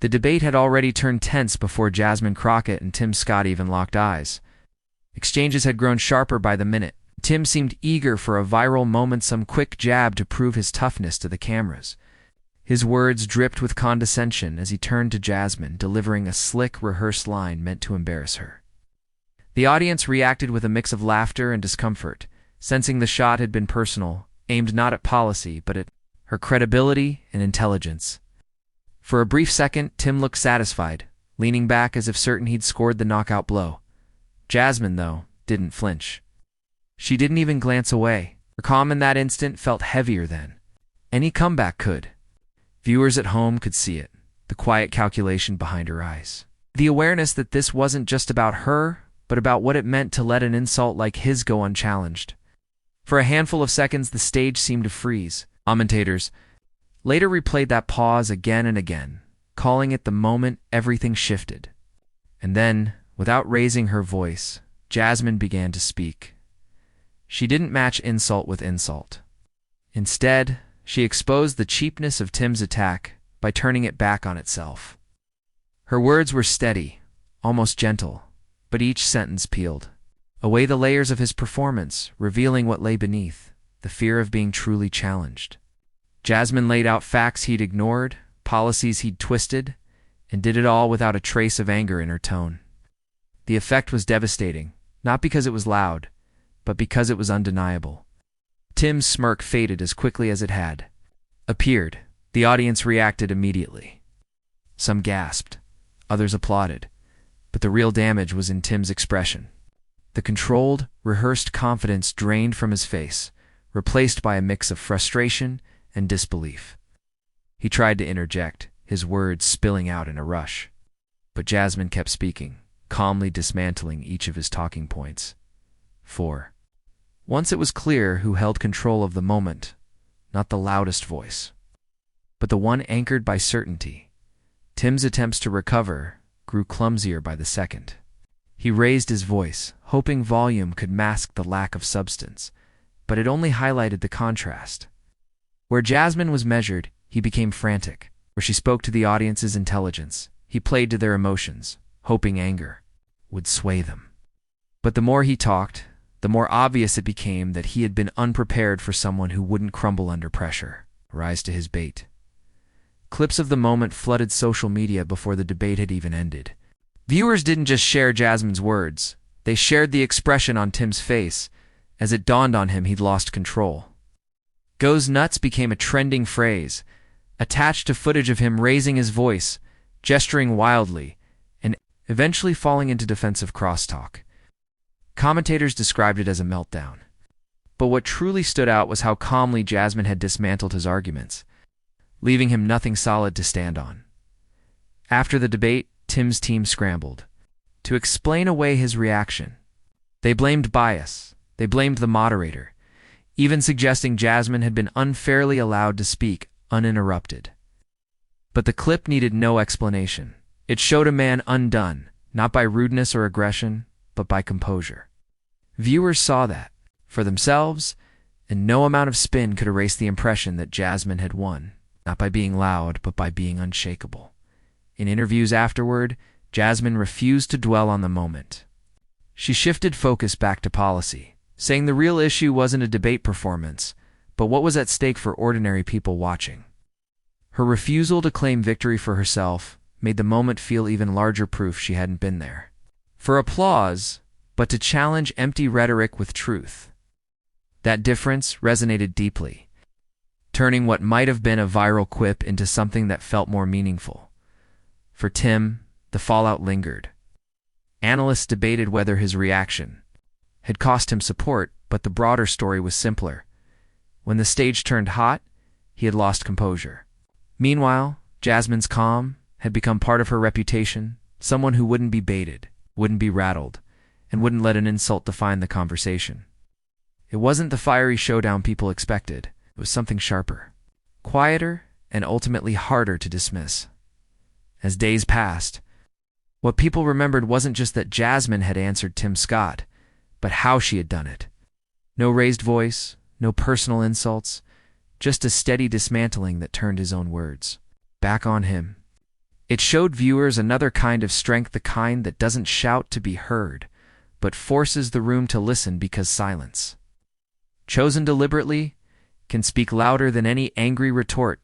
The debate had already turned tense before Jasmine Crockett and Tim Scott even locked eyes. Exchanges had grown sharper by the minute. Tim seemed eager for a viral moment, some quick jab to prove his toughness to the cameras. His words dripped with condescension as he turned to Jasmine, delivering a slick, rehearsed line meant to embarrass her. The audience reacted with a mix of laughter and discomfort, sensing the shot had been personal, aimed not at policy, but at her credibility and intelligence. For a brief second, Tim looked satisfied, leaning back as if certain he'd scored the knockout blow. Jasmine, though, didn't flinch. She didn't even glance away. Her calm in that instant felt heavier than any comeback could. Viewers at home could see it, the quiet calculation behind her eyes. The awareness that this wasn't just about her, but about what it meant to let an insult like his go unchallenged. For a handful of seconds, the stage seemed to freeze. Commentators later replayed that pause again and again, calling it the moment everything shifted. And then, without raising her voice, Jasmine began to speak. She didn't match insult with insult. Instead, she exposed the cheapness of Tim's attack by turning it back on itself. Her words were steady, almost gentle, but each sentence peeled away the layers of his performance, revealing what lay beneath, the fear of being truly challenged. Jasmine laid out facts he'd ignored, policies he'd twisted, and did it all without a trace of anger in her tone. The effect was devastating, not because it was loud, but because it was undeniable. Tim's smirk faded as quickly as it had appeared. The audience reacted immediately. Some gasped, others applauded, but the real damage was in Tim's expression. The controlled, rehearsed confidence drained from his face, replaced by a mix of frustration and disbelief. He tried to interject, his words spilling out in a rush. But Jasmine kept speaking, calmly dismantling each of his talking points. 4. Once it was clear who held control of the moment, not the loudest voice, but the one anchored by certainty. Tim's attempts to recover grew clumsier by the second. He raised his voice, hoping volume could mask the lack of substance, but it only highlighted the contrast. Where Jasmine was measured, he became frantic. Where she spoke to the audience's intelligence, he played to their emotions, hoping anger would sway them. But the more he talked, the more obvious it became that he had been unprepared for someone who wouldn't crumble under pressure, rise to his bait. Clips of the moment flooded social media before the debate had even ended. Viewers didn't just share Jasmine's words, they shared the expression on Tim's face as it dawned on him he'd lost control. "Goes nuts" became a trending phrase, attached to footage of him raising his voice, gesturing wildly, and eventually falling into defensive crosstalk. Commentators described it as a meltdown. But what truly stood out was how calmly Jasmine had dismantled his arguments, leaving him nothing solid to stand on. After the debate, Tim's team scrambled to explain away his reaction. They blamed bias, they blamed the moderator, even suggesting Jasmine had been unfairly allowed to speak uninterrupted. But the clip needed no explanation. It showed a man undone, not by rudeness or aggression, but by composure. Viewers saw that for themselves, and no amount of spin could erase the impression that Jasmine had won, not by being loud, but by being unshakable. In interviews afterward, Jasmine refused to dwell on the moment. She shifted focus back to policy, saying the real issue wasn't a debate performance, but what was at stake for ordinary people watching. Her refusal to claim victory for herself made the moment feel even larger proof she hadn't been there for applause, but to challenge empty rhetoric with truth. That difference resonated deeply, turning what might have been a viral quip into something that felt more meaningful. For Tim, the fallout lingered. Analysts debated whether his reaction had cost him support, but the broader story was simpler. When the stage turned hot, he had lost composure. Meanwhile, Jasmine's calm had become part of her reputation, someone who wouldn't be baited, wouldn't be rattled, and wouldn't let an insult define the conversation. It wasn't the fiery showdown people expected. It was something sharper, quieter, and ultimately harder to dismiss. As days passed, what people remembered wasn't just that Jasmine had answered Tim Scott, but how she had done it. No raised voice, no personal insults, just a steady dismantling that turned his own words back on him. It showed viewers another kind of strength, the kind that doesn't shout to be heard, but forces the room to listen because silence, chosen deliberately, can speak louder than any angry retort.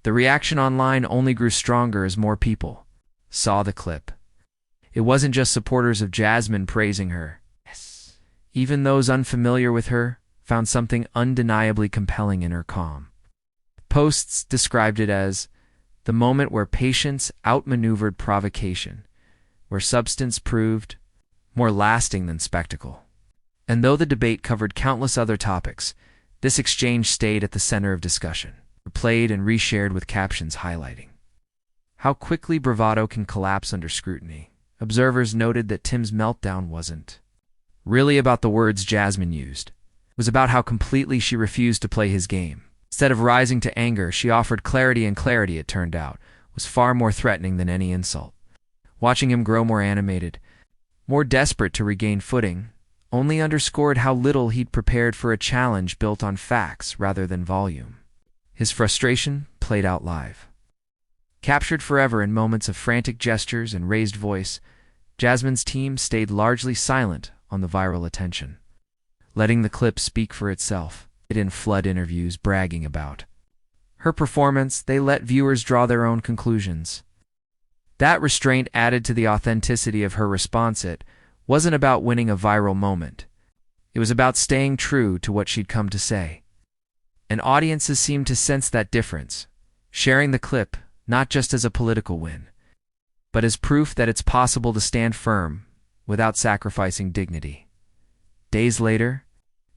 The reaction online only grew stronger as more people saw the clip. It wasn't just supporters of Jasmine praising her. Yes. Even those unfamiliar with her found something undeniably compelling in her calm. Posts described it as the moment where patience outmaneuvered provocation, where substance proved more lasting than spectacle. And though the debate covered countless other topics, this exchange stayed at the center of discussion, replayed and reshared with captions highlighting how quickly bravado can collapse under scrutiny. Observers noted that Tim's meltdown wasn't really about the words Jasmine used. It was about how completely she refused to play his game. Instead of rising to anger, she offered clarity, and clarity, it turned out, was far more threatening than any insult. Watching him grow more animated, more desperate to regain footing, only underscored how little he'd prepared for a challenge built on facts rather than volume. His frustration played out live. Captured forever in moments of frantic gestures and raised voice, Jasmine's team stayed largely silent on the viral attention, letting the clip speak for itself. It didn't flood interviews bragging about her performance. They let viewers draw their own conclusions. That restraint added to the authenticity of her response. It wasn't about winning a viral moment. It was about staying true to what she'd come to say. And audiences seemed to sense that difference, sharing the clip not just as a political win, but as proof that it's possible to stand firm without sacrificing dignity. Days later,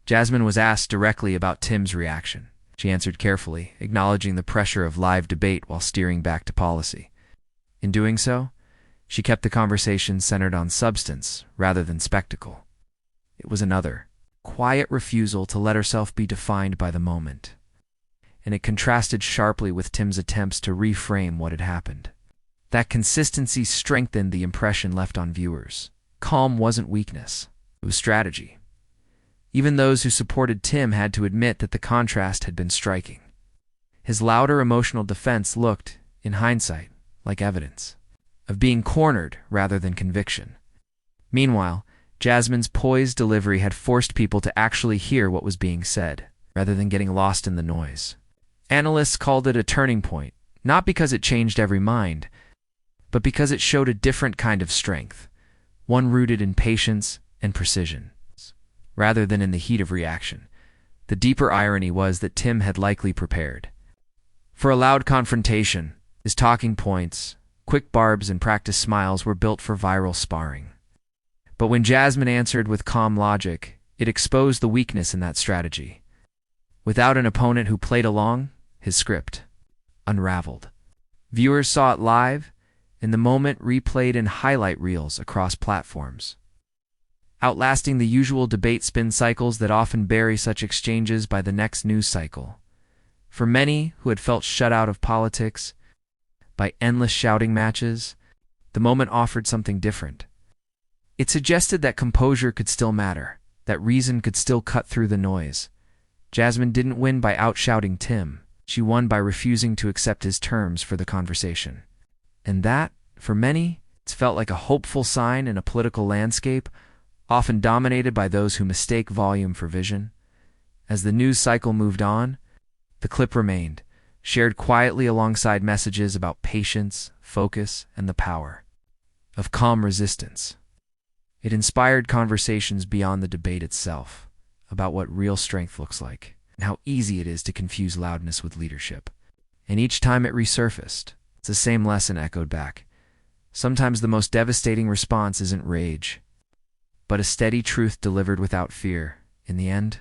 Jasmine was asked directly about Tim's reaction. She answered carefully, acknowledging the pressure of live debate while steering back to policy. In doing so, she kept the conversation centered on substance rather than spectacle. It was another quiet refusal to let herself be defined by the moment, and it contrasted sharply with Tim's attempts to reframe what had happened. That consistency strengthened the impression left on viewers. Calm wasn't weakness, it was strategy. Even those who supported Tim had to admit that the contrast had been striking. His louder emotional defense looked, in hindsight, like evidence of being cornered rather than conviction. Meanwhile, Jasmine's poised delivery had forced people to actually hear what was being said, rather than getting lost in the noise. Analysts called it a turning point, not because it changed every mind, but because it showed a different kind of strength, one rooted in patience and precision, rather than in the heat of reaction. The deeper irony was that Tim had likely prepared for a loud confrontation. His talking points, quick barbs, and practiced smiles were built for viral sparring. But when Jasmine answered with calm logic, it exposed the weakness in that strategy. Without an opponent who played along, his script unraveled. Viewers saw it live, in the moment replayed in highlight reels across platforms, outlasting the usual debate spin cycles that often bury such exchanges by the next news cycle. For many who had felt shut out of politics by endless shouting matches, the moment offered something different. It suggested that composure could still matter, that reason could still cut through the noise. Jasmine didn't win by outshouting Tim. She won by refusing to accept his terms for the conversation. And that, for many, it's felt like a hopeful sign in a political landscape often dominated by those who mistake volume for vision. As the news cycle moved on, the clip remained, shared quietly alongside messages about patience, focus, and the power of calm resistance. It inspired conversations beyond the debate itself, about what real strength looks like, and how easy it is to confuse loudness with leadership. And each time it resurfaced, it's the same lesson echoed back. Sometimes the most devastating response isn't rage, but a steady truth delivered without fear. In the end,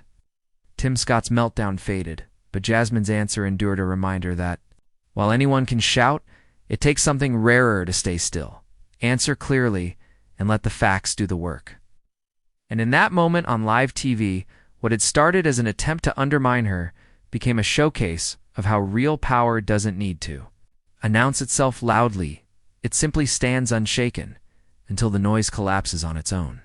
Tim Scott's meltdown faded, but Jasmine's answer endured, a reminder that, while anyone can shout, it takes something rarer to stay still, answer clearly, and let the facts do the work. And in that moment on live TV, what had started as an attempt to undermine her became a showcase of how real power doesn't need to announce itself loudly. It simply stands unshaken until the noise collapses on its own.